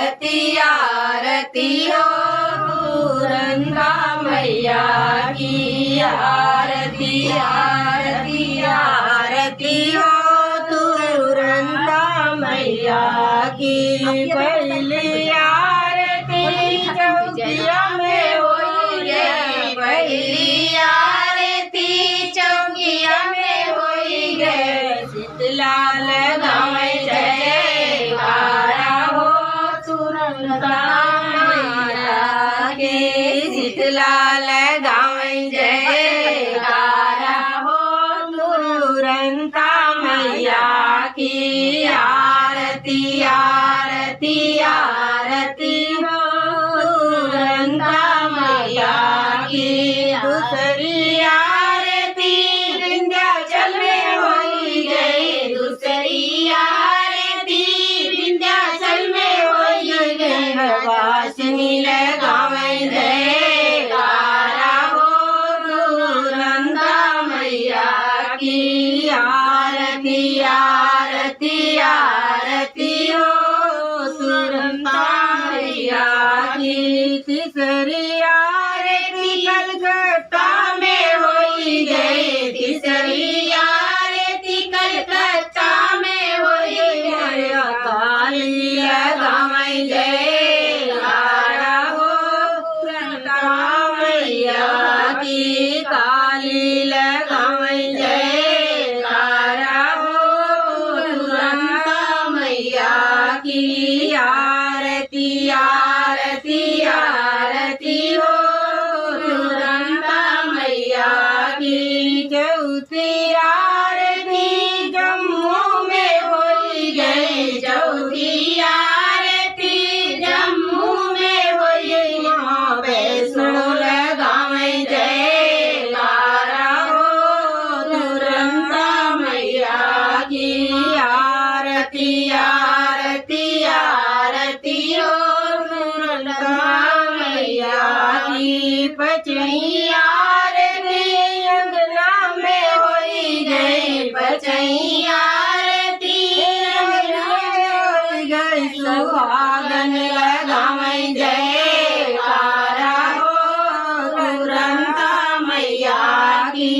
आरती हो पूरंदा मैया की आरती आरती आरती हो पूरंदा मैया की पहली आरती चौकिया में होई गे पहली आरती चौकिया में होई गे शीतलाल गावे जयकारा हो तुरंता मैया के शीतलाल गावे जयकारा हो तुरंता मैया की आरती आरती आरती हो तुरंता मैया की दूसरी आरती विंध्याचल में होई गई दूसरी आरती विंध्याचल में होई गई वासनी लगावे जयकारा हो तुरंता मैया की आरती आरती आरती हो तुरंता मैया की तीसरी आरती कलकत्ता में होई गई तीसरी आरती कलकत्ता में होई गई काली लगावे जयकारा हो तुरंता मैया की काली लगावे जयकारा हो तुरंता मैया की आरती आरती आरती हो तुरंता मैया की चौथी आरती जम्मू में होई गई चौथी आरती जम्मू में होई माँ वैष्णो लगावे जयकारा हो तुरंता मैया की आरती आरती आरती हो तुरंता मैया की पचई आरती अंगना में होई गई पचई आरती अंगना में होई गई सुहागन लगावे जयकारा हो तुरंता मैया की